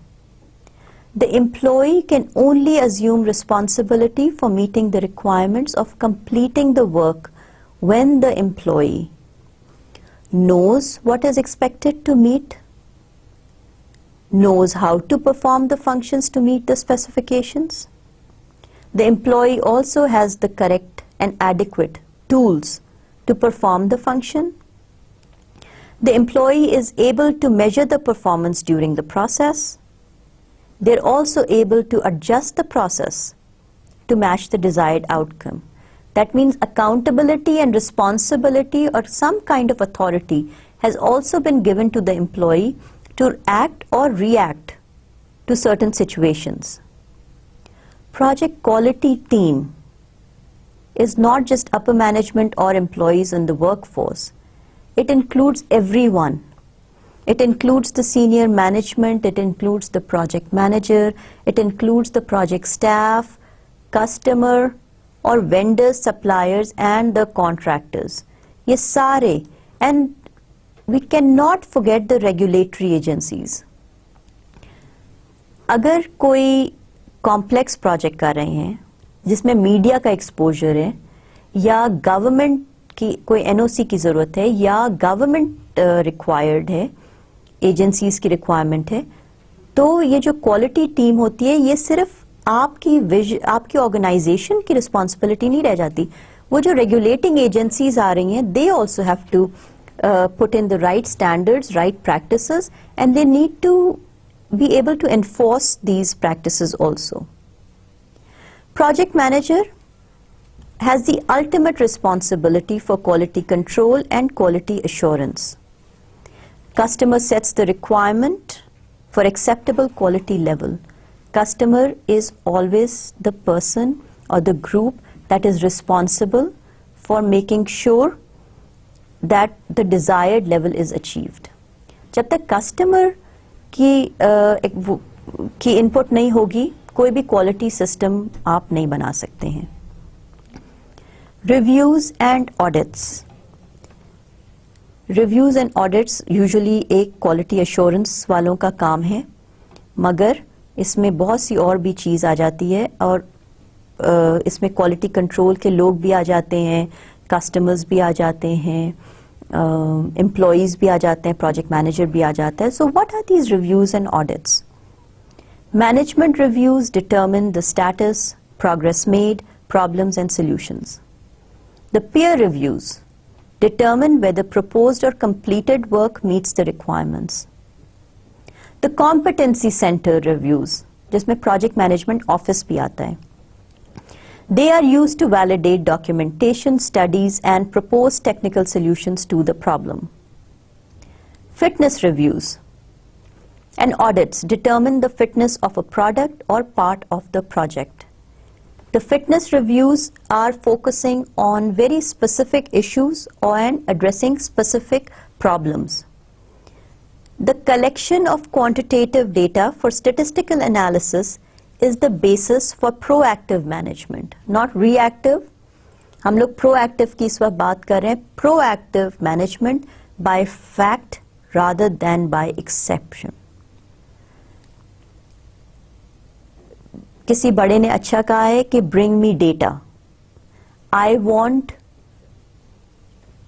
The employee can only assume responsibility for meeting the requirements of completing the work when the employee knows what is expected to meet, knows how to perform the functions to meet the specifications. The employee also has the correct and adequate tools to perform the function. The employee is able to measure the performance during the process. They're also able to adjust the process to match the desired outcome. That means accountability and responsibility or some kind of authority has also been given to the employee to act or react to certain situations. Project quality team is not just upper management or employees in the workforce. It includes everyone. It includes the senior management, it includes the project manager, it includes the project staff, customer, or vendors, suppliers and the contractors. ये सारे, and we cannot forget the regulatory agencies. अगर कोई complex project कर रहे हैं जिसमें media का exposure है, या गवर्नमेंट की कोई एनओसी की जरूरत है, या गवर्नमेंट रिक्वायर्ड है, एजेंसीज की रिक्वायरमेंट है, तो ये जो क्वालिटी टीम होती है ये सिर्फ आपकी ऑर्गेनाइजेशन की रिस्पॉन्सिबिलिटी नहीं रह जाती। वो जो रेगुलेटिंग एजेंसीज आ रही हैं, they also have to put in the right standards, right practices, and they need to be able to enforce these practices also. Project manager has the ultimate responsibility for quality control and quality assurance. Customer sets the requirement for acceptable quality level. Customer is always the person or the group that is responsible for making sure that the desired level is achieved. जब तक customer की input नहीं होगी, कोई भी quality system आप नहीं बना सकते हैं। Reviews and audits. Reviews and audits usually एक quality assurance वालों का काम है, मगर इसमें बहुत सी और भी चीज़ आ जाती है, और इसमें क्वालिटी कंट्रोल के लोग भी आ जाते हैं, कस्टमर्स भी आ जाते हैं, एम्प्लॉयज़ भी आ जाते हैं, प्रोजेक्ट मैनेजर भी आ जाता है. So what are these reviews and audits? Management reviews determine the status, progress made, problems and solutions. The peer reviews determine whether proposed or completed work meets the requirements. The competency center reviews जिसमें project management office भी आता है. They are used to validate documentation, studies, and propose technical solutions to the problem. Fitness reviews and audits determine the fitness of a product or part of the project. The fitness reviews are focusing on very specific issues and addressing specific problems. The collection of quantitative data for statistical analysis is the basis for proactive management, not reactive. हम लोग proactive की इस वक्त बात कर रहे हैं. Proactive management by fact rather than by exception. किसी बड़े ने अच्छा कहा है कि bring me data. I want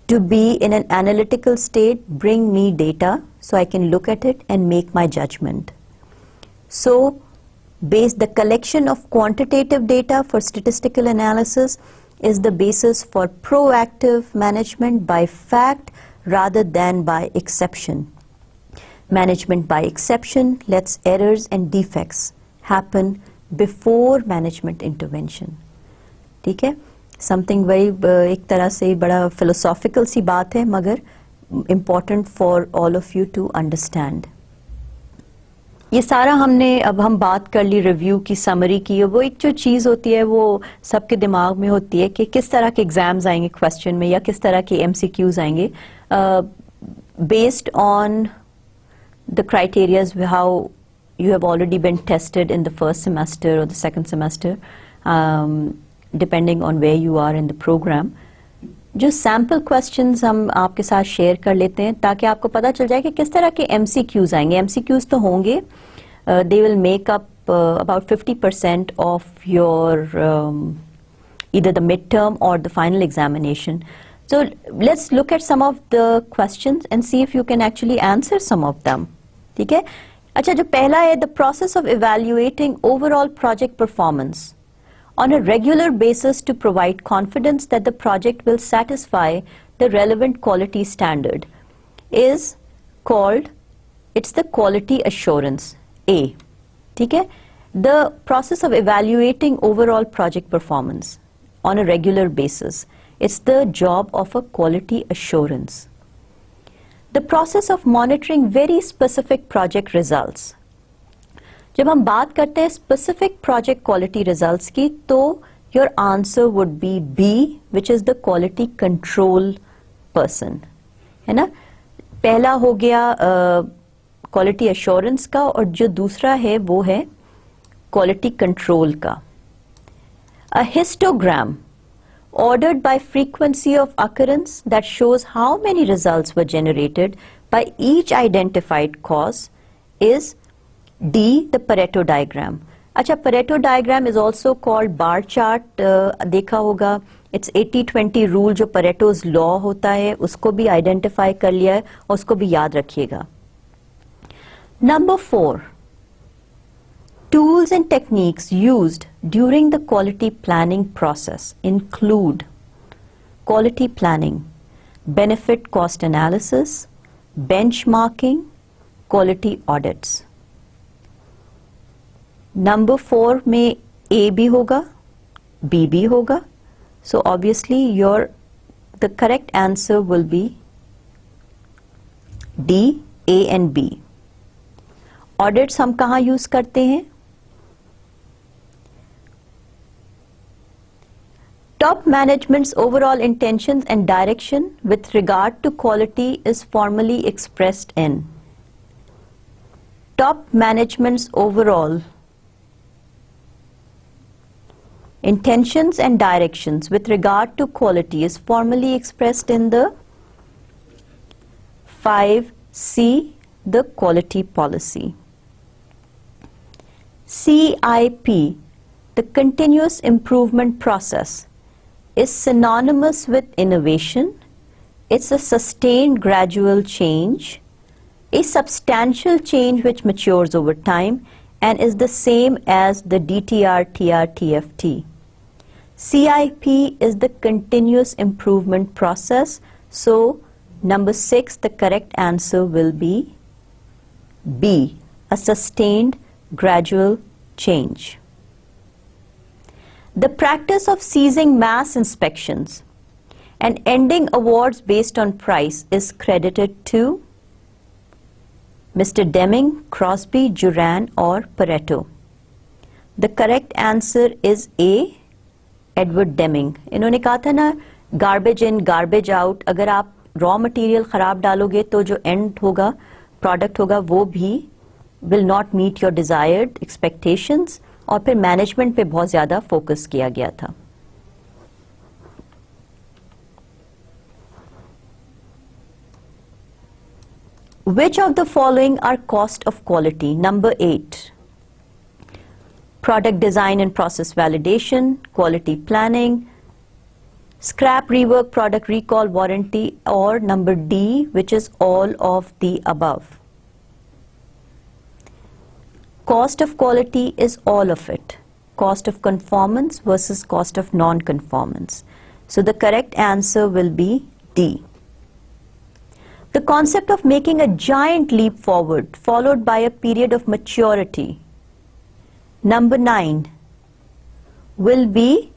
to be in an analytical state. Bring me data so I can look at it and make my judgment. So the collection of quantitative data for statistical analysis is the basis for proactive management by fact rather than by exception. Management by exception lets errors and defects happen before management intervention. ठीक है? Something very एक तरह से बड़ा philosophical सी बात है, मगर important for all of you to understand. ये सारा हमने अब हम बात कर ली रिव्यू की, समरी की. वो एक जो चीज़ होती है वो सबके दिमाग में होती है कि किस तरह के एग्जाम्स आएंगे क्वेश्चन में या किस तरह के एमसीक्यूज आएंगे based on the criterias how you have already been tested in the first semester or the second semester, depending on where you are in the program. जो सैम्पल क्वेश्चंस हम आपके साथ शेयर कर लेते हैं ताकि आपको पता चल जाए कि किस तरह के MCQs आएंगे. MCQs तो होंगे, they will make up about 50% of your either the midterm or the final examination. So let's look at some of the questions and see if you can actually answer some of them. ठीक है? अच्छा, जो पहला है, the process of evaluating overall project performance on a regular basis to provide confidence that the project will satisfy the relevant quality standard is called, it's the quality assurance, A. ठीक है? The process of evaluating overall project performance on a regular basis, it's the job of a quality assurance. The process of monitoring very specific project results. जब हम बात करते हैं specific project quality results की, तो your answer would be B, which is the quality control person. है ना? पहला हो गया quality assurance का, और जो दूसरा है वो है quality control का. A histogram ordered by frequency of occurrence that shows how many results were generated by each identified cause is D, the Pareto diagram. अच्छा, Pareto diagram is also called bar chart. देखा होगा, it's 80-20 rule जो Pareto's law होता है, उसको भी identify कर लिया है और उसको भी याद रखिएगा. Number 4. Tools and techniques used during the quality planning process include quality planning, benefit cost analysis, benchmarking, quality audits. Number 4 में A भी होगा, B भी होगा. So obviously the correct answer will be D, A and B. Audits हम कहाँ use करते हैं? Top management's overall intentions and direction with regard to quality is formally expressed in. Top management's overall intentions and directions with regard to quality is formally expressed in the 5C, the quality policy. CIP, the continuous improvement process, is synonymous with innovation. It's a sustained gradual change, a substantial change which matures over time and is the same as the DTR, TR, TFT. CIP is the continuous improvement process. So number 6, the correct answer will be B, a sustained gradual change. The practice of ceasing mass inspections and ending awards based on price is credited to Mr. Deming, Crosby, Juran or Pareto. The correct answer is A, Edward Deming. इन्होंने कहा था ना garbage in, garbage out. अगर आप raw material खराब डालोगे तो जो end होगा, product होगा, वो भी will not meet your desired expectations. और फिर management पे बहुत ज़्यादा focus किया गया था. Which of the following are cost of quality? Number 8. Product design and process validation, quality planning, scrap, rework, product recall, warranty, or number D, which is all of the above. Cost of quality is all of it. Cost of conformance versus cost of non-conformance. So the correct answer will be D. The concept of making a giant leap forward followed by a period of maturity. Number 9 will be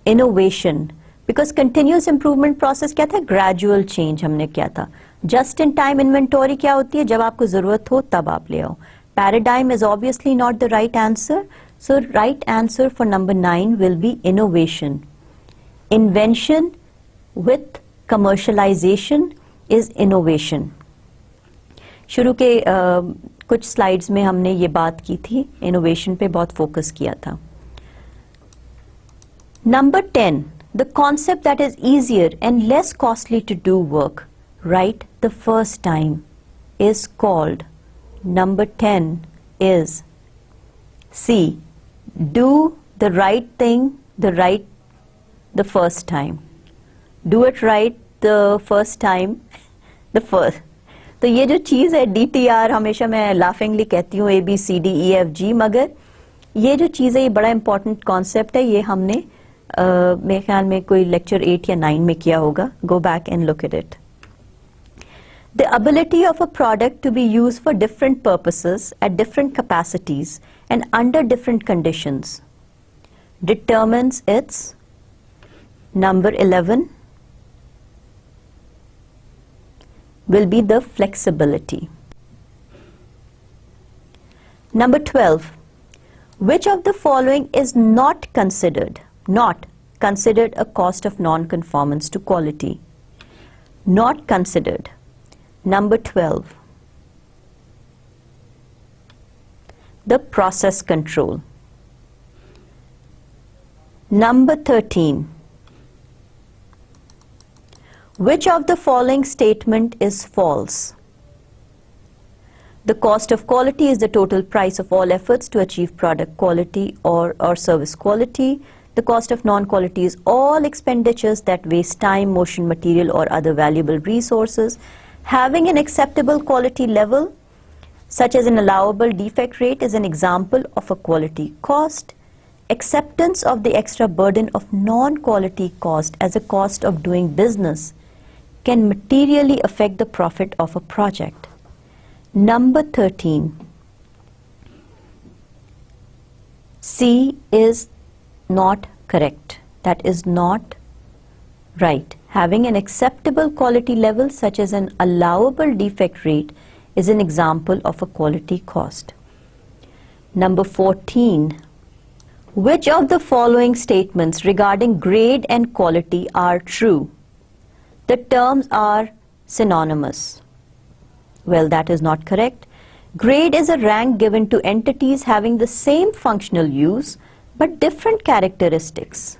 innovation, because continuous improvement process क्या था? Gradual change हमने किया था. Just in time inventory क्या होती है? जब आपको ज़रूरत हो तब आप ले आओ. Paradigm is obviously not the right answer. So right answer for number 9 will be innovation. Invention with commercialization is innovation. शुरू के कुछ स्लाइड्स में हमने ये बात की थी, इनोवेशन पे बहुत फोकस किया था. Number 10, the concept that is easier and less costly to do work right the first time is called. Number 10 is C, do the right thing the first time. Do it right the first time, the first. तो ये जो चीज़ है DTR, हमेशा मैं लाफिंगली कहती हूँ ABCDEFG, मगर ये जो चीज़ है ये बड़ा इम्पोर्टेंट कॉन्सेप्ट है. ये हमने मेरे ख्याल में कोई लेक्चर 8 या 9 में किया होगा. Go back and look at it. The ability of a product to be used for different purposes at different capacities and under different conditions determines its. Number 11 will be the flexibility. Number 12, which of the following is not considered a cost of non-conformance to quality? Not considered. Number 12, the process control. Number 13, which of the following statement is false? The cost of quality is the total price of all efforts to achieve product quality or service quality. The cost of non-quality is all expenditures that waste time, motion, material or other valuable resources. Having an acceptable quality level, such as an allowable defect rate, is an example of a quality cost. Acceptance of the extra burden of non-quality cost as a cost of doing business can materially affect the profit of a project. Number 13, C is not correct. That is not right. Having an acceptable quality level such as an allowable defect rate is an example of a quality cost. Number 14, which of the following statements regarding grade and quality are true? The terms are synonymous. Well, that is not correct. Grade is a rank given to entities having the same functional use but different characteristics,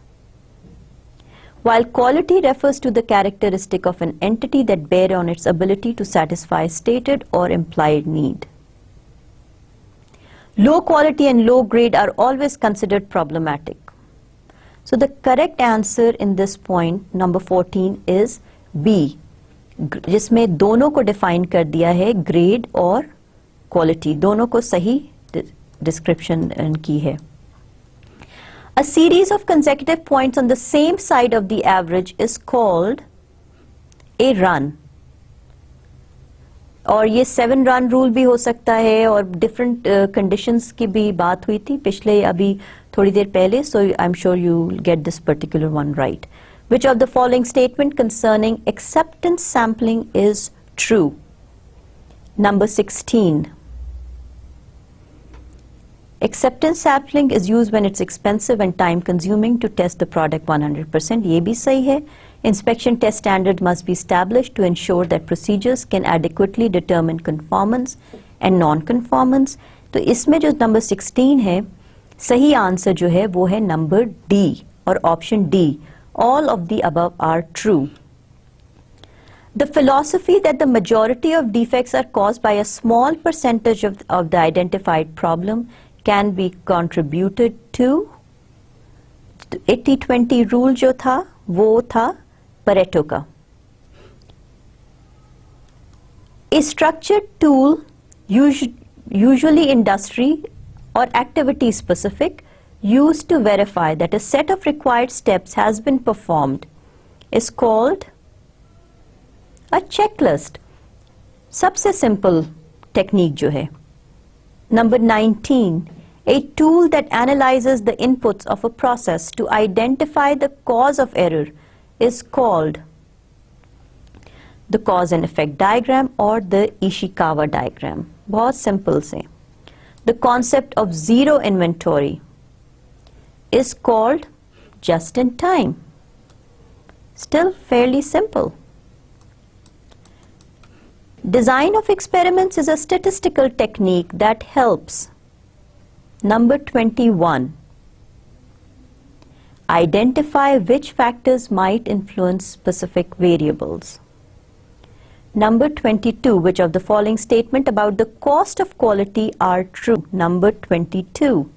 while quality refers to the characteristic of an entity that bear on its ability to satisfy stated or implied need. Low quality and low grade are always considered problematic. So the correct answer in this point, number 14, is B, जिसमें दोनों को define कर दिया है, grade और quality, दोनों को सही description की है. A series of consecutive points on the same side of the average is called a run. और ये 7 रन रूल भी हो सकता है, और डिफरेंट कंडीशंस की भी बात हुई थी पिछले अभी थोड़ी देर पहले. So I am sure you will get this particular one right. Which of the following statement concerning acceptance sampling is true? Number 16. Acceptance sampling is used when it's expensive and time consuming to test the product 100%. ये भी सही है. Inspection test standard must be established to ensure that procedures can adequately determine conformance and non-conformance. तो इसमें जो number 16 है, सही answer जो है वो है number D और option D. All of the above are true. The philosophy that the majority of defects are caused by a small percentage of the identified problem can be contributed to 80-20 rule जो था वो था Pareto का. A structured tool, usually industry or activity specific, used to verify that a set of required steps has been performed is called a checklist. सबसे simple technique जो है. Number 19, a tool that analyzes the inputs of a process to identify the cause of error is called the cause and effect diagram or the Ishikawa diagram. बहुत simple से. The concept of zero inventory is called just in time. Still fairly simple. Design of experiments is a statistical technique that helps. Number 21. Identify which factors might influence specific variables. Number 22. Which of the following statement about the cost of quality are true? Number 22.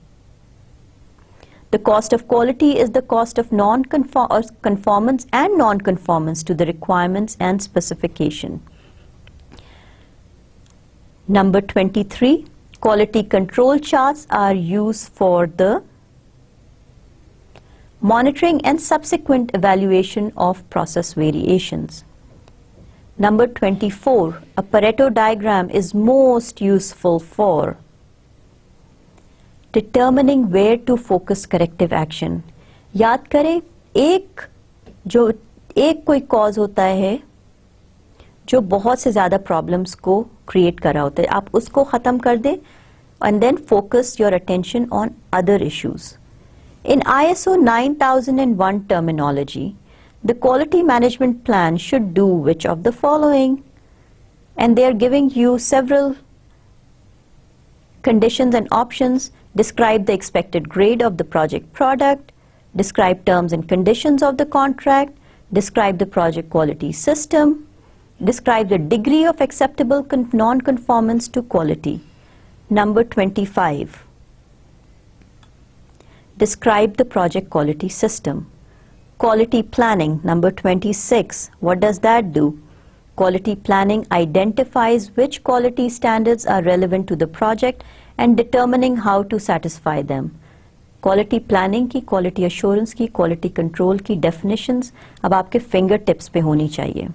The cost of quality is the cost of conformance and non-conformance to the requirements and specification. Number 23. Quality control charts are used for the monitoring and subsequent evaluation of process variations. Number 24. A Pareto diagram is most useful for determining where to focus corrective action. याद करें, एक कोई cause होता है जो बहुत से ज़्यादा प्रॉब्लम्स को क्रिएट कर रहा होता है. आप उसको ख़त्म कर दें and then focus your attention on other issues. In ISO 9001 terminology, the quality management plan should do which of the following? And they are giving you several conditions and options. Describe the expected grade of the project product, describe terms and conditions of the contract, describe the project quality system, describe the degree of acceptable non-conformance to quality. Number 25. Describe the project quality system. Quality planning, number 26. What does that do? Quality planning identifies which quality standards are relevant to the project and determining how to satisfy them. Quality planning की, quality assurance की, quality control की definitions अब आपके fingertips पे होनी चाहिए.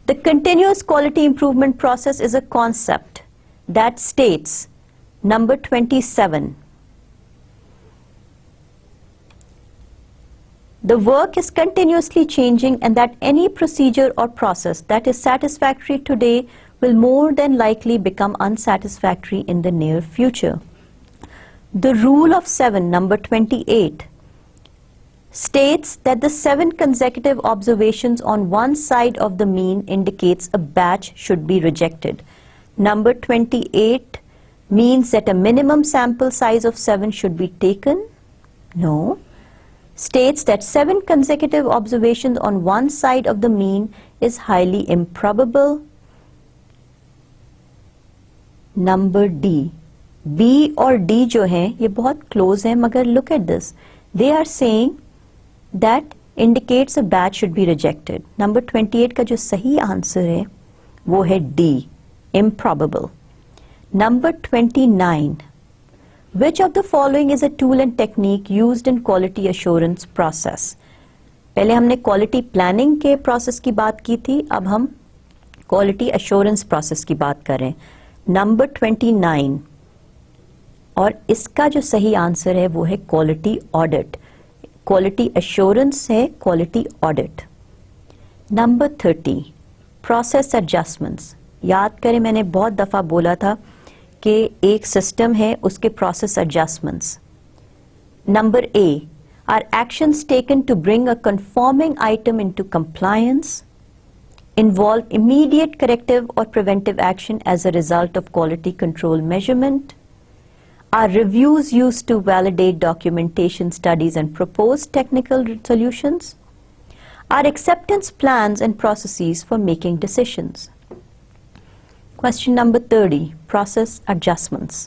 The continuous quality improvement process is a concept that states, number 27, the work is continuously changing and that any procedure or process that is satisfactory today will more than likely become unsatisfactory in the near future. The rule of 7, number 28, states that the 7 consecutive observations on one side of the mean indicates a batch should be rejected. Number 28 means that a minimum sample size of 7 should be taken? No. States that 7 consecutive observations on one side of the mean is highly improbable. Number D. B और D जो हैं ये बहुत close हैं, मगर look at this. They are saying that indicates a batch should be rejected. Number 28 का जो सही आंसर है वो है D, improbable. Number 29. Which of the following is a tool and technique used in quality assurance process? पहले हमने quality planning के process की बात की थी, अब हम क्वालिटी अश्योरेंस प्रोसेस की बात करें। नंबर 29, और इसका जो सही आंसर है वो है क्वालिटी ऑडिट। क्वालिटी अश्योरेंस है quality audit. Number 30, process adjustments. याद करें, मैंने बहुत दफ़ा बोला था कि एक सिस्टम है, उसके process adjustments. Number A, are actions taken to bring a conforming item into compliance, involve immediate corrective or preventive action as a result of quality control measurement, are reviews used to validate documentation, studies and propose technical solutions, are acceptance plans and processes for making decisions. Question number 30, process adjustments.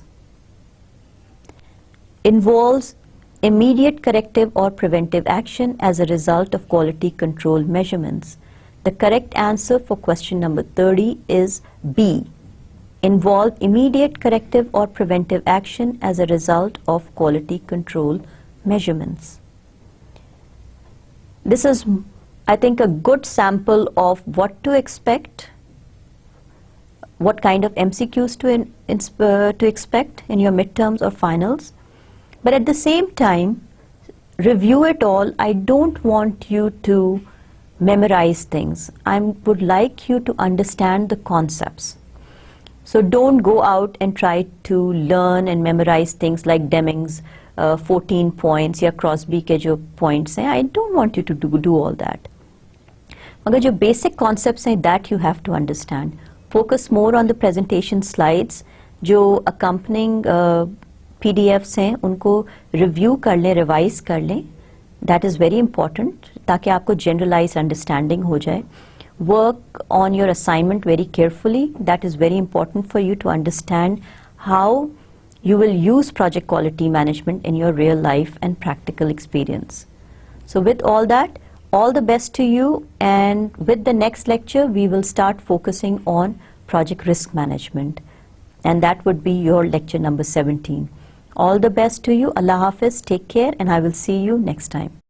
Involves immediate corrective or preventive action as a result of quality control measurements. The correct answer for question number 30 is B. Involve immediate corrective or preventive action as a result of quality control measurements. This is, I think, a good sample of what to expect, what kind of MCQs to expect in your midterms or finals. But at the same time, review it all. I don't want you to memorize things. I would like you to understand the concepts. So don't go out and try to learn and memorize things like Deming's 14 points या Crosby के जो points हैं. I don't want you to do all that. मगर जो basic concepts हैं, that you have to understand. Focus more on the presentation slides. जो accompanying PDFs हैं, उनको review कर लें, revise कर लें. That is very important, ताकि आपको generalized understanding हो जाए. Work on your assignment very carefully. That is very important for you to understand how you will use project quality management in your real life and practical experience. So with all that, all the best to you, and with the next lecture we will start focusing on project risk management, and that would be your lecture number 17. All the best to you. Allah Hafiz, take care, and I will see you next time.